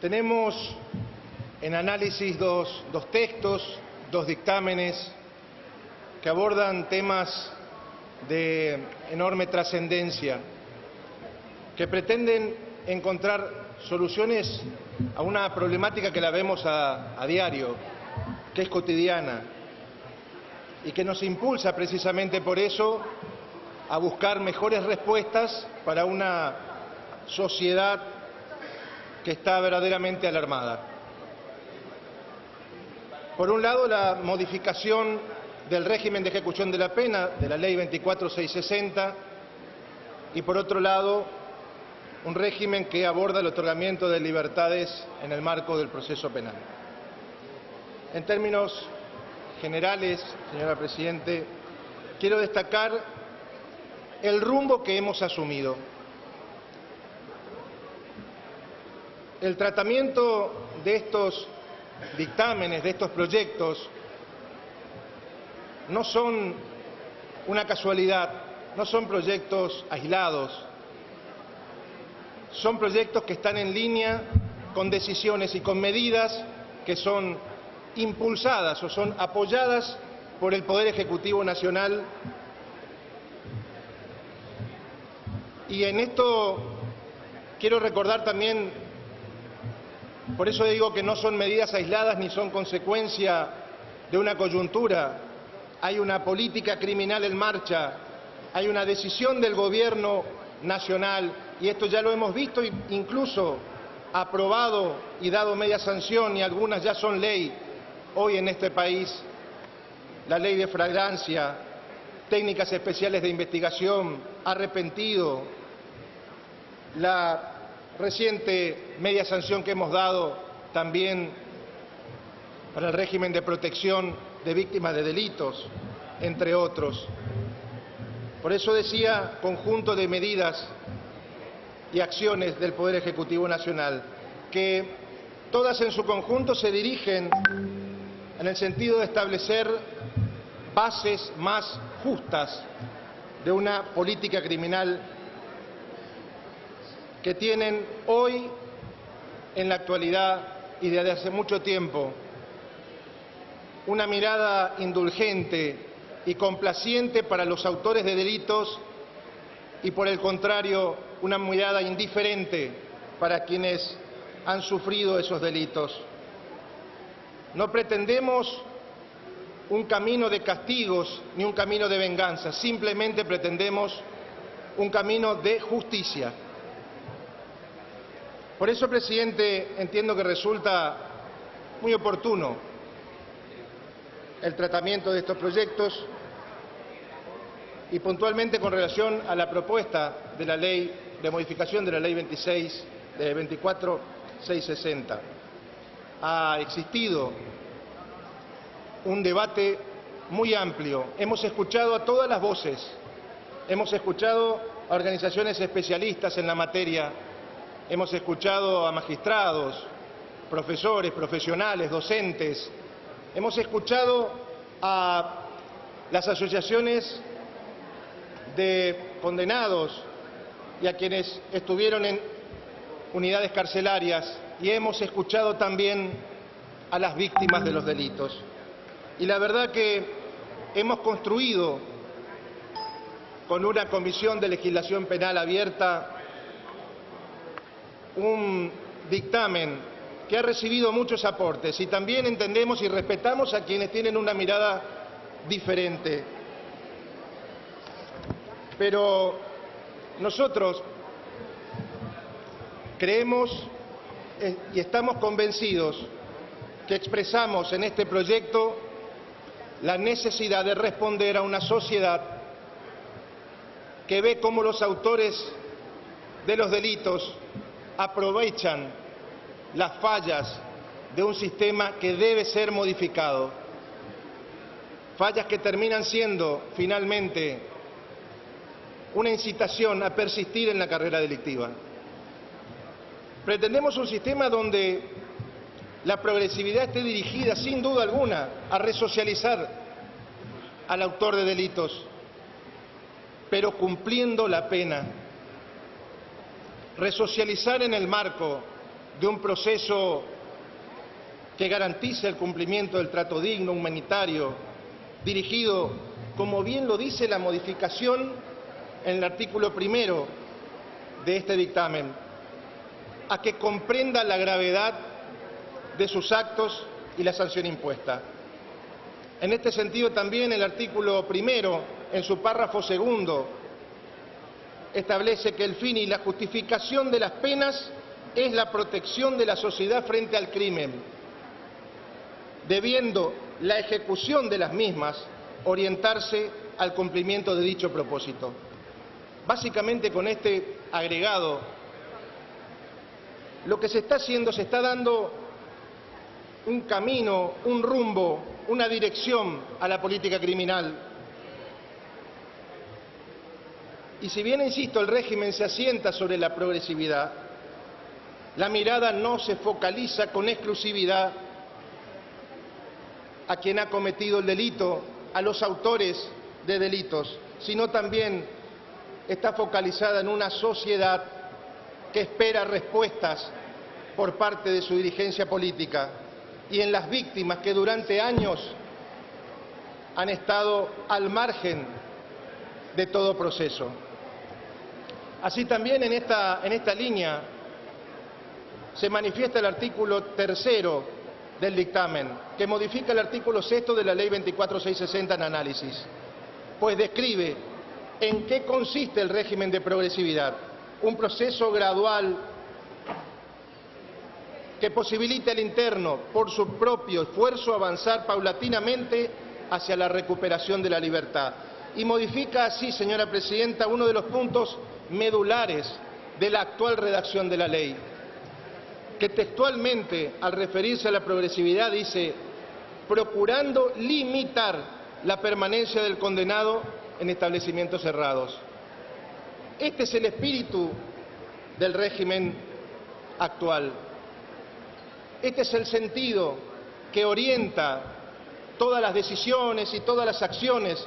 Tenemos en análisis dos textos, dos dictámenes que abordan temas de enorme trascendencia, que pretenden encontrar soluciones a una problemática que la vemos a diario, que es cotidiana, y que nos impulsa precisamente por eso a buscar mejores respuestas para una sociedad que está verdaderamente alarmada. Por un lado, la modificación del régimen de ejecución de la pena, de la Ley 24660, y por otro lado, un régimen que aborda el otorgamiento de libertades en el marco del proceso penal. En términos generales, señora Presidente, quiero destacar el rumbo que hemos asumido. El tratamiento de estos dictámenes, de estos proyectos, no son una casualidad, no son proyectos aislados, son proyectos que están en línea con decisiones y con medidas que son impulsadas o son apoyadas por el Poder Ejecutivo Nacional. Y en esto quiero recordar también, por eso digo que no son medidas aisladas ni son consecuencia de una coyuntura. Hay una política criminal en marcha, hay una decisión del Gobierno nacional, y esto ya lo hemos visto, incluso aprobado y dado media sanción, y algunas ya son ley hoy en este país: la ley de flagrancia, técnicas especiales de investigación, arrepentido, la reciente media sanción que hemos dado también para el régimen de protección de víctimas de delitos, entre otros. Por eso decía, conjunto de medidas y acciones del Poder Ejecutivo Nacional, que todas en su conjunto se dirigen en el sentido de establecer bases más justas de una política criminal que tienen hoy, en la actualidad y desde hace mucho tiempo, una mirada indulgente y complaciente para los autores de delitos y, por el contrario, una mirada indiferente para quienes han sufrido esos delitos. No pretendemos un camino de castigos ni un camino de venganza, simplemente pretendemos un camino de justicia. Por eso, Presidente, entiendo que resulta muy oportuno el tratamiento de estos proyectos y puntualmente con relación a la propuesta de la ley de modificación de la Ley 24660. Ha existido un debate muy amplio. Hemos escuchado a todas las voces, hemos escuchado a organizaciones especialistas en la materia, hemos escuchado a magistrados, profesores, profesionales, docentes, hemos escuchado a las asociaciones de condenados y a quienes estuvieron en unidades carcelarias, y hemos escuchado también a las víctimas de los delitos. Y la verdad que hemos construido con una comisión de legislación penal abierta un dictamen que ha recibido muchos aportes, y también entendemos y respetamos a quienes tienen una mirada diferente. Pero nosotros creemos y estamos convencidos que expresamos en este proyecto la necesidad de responder a una sociedad que ve cómo los autores de los delitos aprovechan las fallas de un sistema que debe ser modificado. Fallas que terminan siendo finalmente una incitación a persistir en la carrera delictiva. Pretendemos un sistema donde la progresividad esté dirigida, sin duda alguna, a resocializar al autor de delitos, pero cumpliendo la pena. Resocializar en el marco de un proceso que garantice el cumplimiento del trato digno, humanitario, dirigido, como bien lo dice la modificación en el artículo 1 de este dictamen, a que comprenda la gravedad de sus actos y la sanción impuesta. En este sentido también el artículo 1, en su párrafo 2, establece que el fin y la justificación de las penas es la protección de la sociedad frente al crimen, debiendo la ejecución de las mismas orientarse al cumplimiento de dicho propósito. Básicamente, con este agregado, lo que se está haciendo, se está dando un camino, un rumbo, una dirección a la política criminal. Y si bien, insisto, el régimen se asienta sobre la progresividad, la mirada no se focaliza con exclusividad a quien ha cometido el delito, a los autores de delitos, sino también está focalizada en una sociedad que espera respuestas por parte de su dirigencia política y en las víctimas que durante años han estado al margen de todo proceso. Así también en esta línea se manifiesta el artículo 3 del dictamen, que modifica el artículo 6 de la Ley 24660 en análisis, pues describe en qué consiste el régimen de progresividad: un proceso gradual que posibilita al interno, por su propio esfuerzo, avanzar paulatinamente hacia la recuperación de la libertad. Y modifica así, señora presidenta, uno de los puntos medulares de la actual redacción de la ley, que textualmente, al referirse a la progresividad, dice: procurando limitar la permanencia del condenado en establecimientos cerrados. Este es el espíritu del régimen actual. Este es el sentido que orienta todas las decisiones y todas las acciones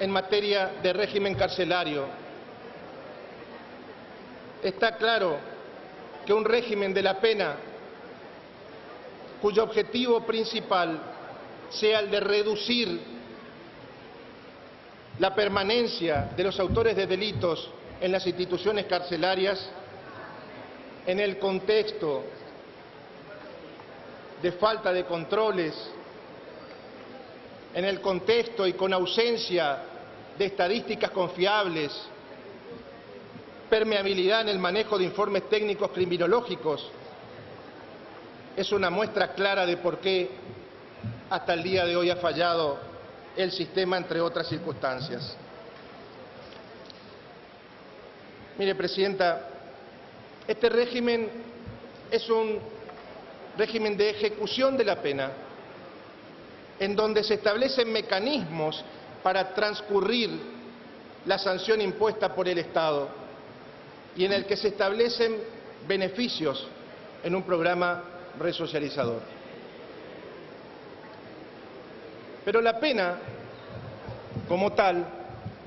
en materia de régimen carcelario. Está claro que un régimen de la pena cuyo objetivo principal sea el de reducir la permanencia de los autores de delitos en las instituciones carcelarias, en el contexto de falta de controles, en el contexto y con ausencia de estadísticas confiables, permeabilidad en el manejo de informes técnicos criminológicos, es una muestra clara de por qué hasta el día de hoy ha fallado el sistema, entre otras circunstancias. Mire, presidenta, este régimen es un régimen de ejecución de la pena, en donde se establecen mecanismos para transcurrir la sanción impuesta por el Estado y en el que se establecen beneficios en un programa resocializador. Pero la pena, como tal,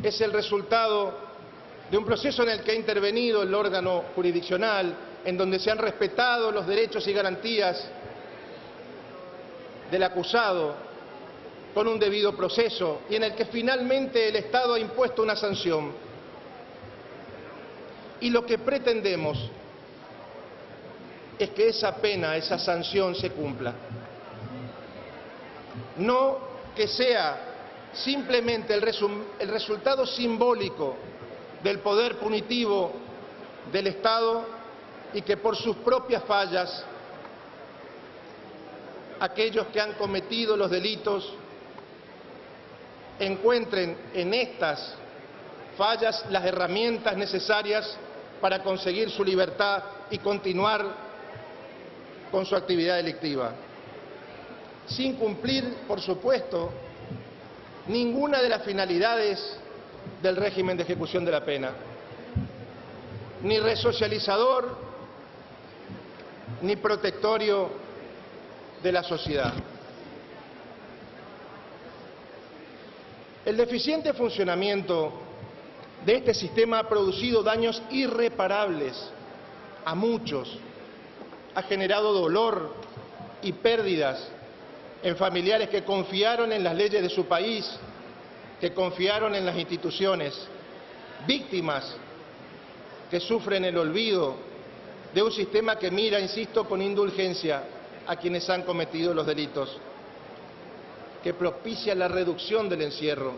es el resultado de un proceso en el que ha intervenido el órgano jurisdiccional, en donde se han respetado los derechos y garantías del acusado con un debido proceso y en el que finalmente el Estado ha impuesto una sanción. Y lo que pretendemos es que esa pena, esa sanción se cumpla. No que sea simplemente el resultado simbólico del poder punitivo del Estado y que por sus propias fallas aquellos que han cometido los delitos encuentren en estas fallas las herramientas necesarias para conseguir su libertad y continuar con su actividad delictiva, sin cumplir, por supuesto, ninguna de las finalidades del régimen de ejecución de la pena, ni resocializador, ni protectorio de la sociedad. El deficiente funcionamiento de este sistema ha producido daños irreparables a muchos, ha generado dolor y pérdidas en familiares que confiaron en las leyes de su país, que confiaron en las instituciones, víctimas que sufren el olvido de un sistema que mira, insisto, con indulgencia a quienes han cometido los delitos, que propicia la reducción del encierro,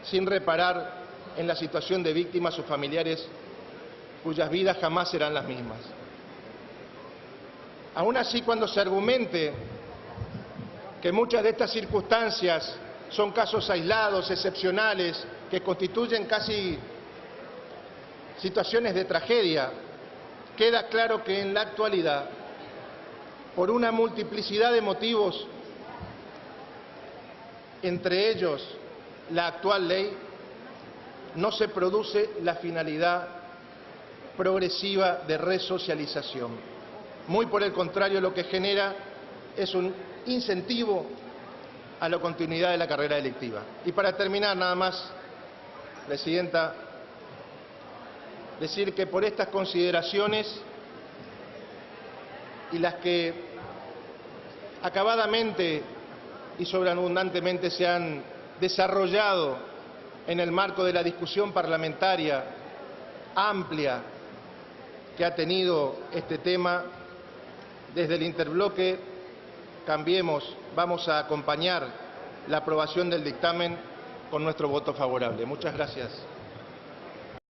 sin reparar en la situación de víctimas o familiares cuyas vidas jamás serán las mismas. Aún así, cuando se argumente que muchas de estas circunstancias son casos aislados, excepcionales, que constituyen casi situaciones de tragedia, queda claro que en la actualidad, por una multiplicidad de motivos, entre ellos la actual ley, no se produce la finalidad progresiva de resocialización. Muy por el contrario, lo que genera es un incentivo a la continuidad de la carrera delictiva. Y para terminar, nada más, Presidenta, decir que por estas consideraciones y las que acabadamente y sobreabundantemente se han desarrollado en el marco de la discusión parlamentaria amplia que ha tenido este tema, desde el interbloque Cambiemos vamos a acompañar la aprobación del dictamen con nuestro voto favorable. Muchas gracias.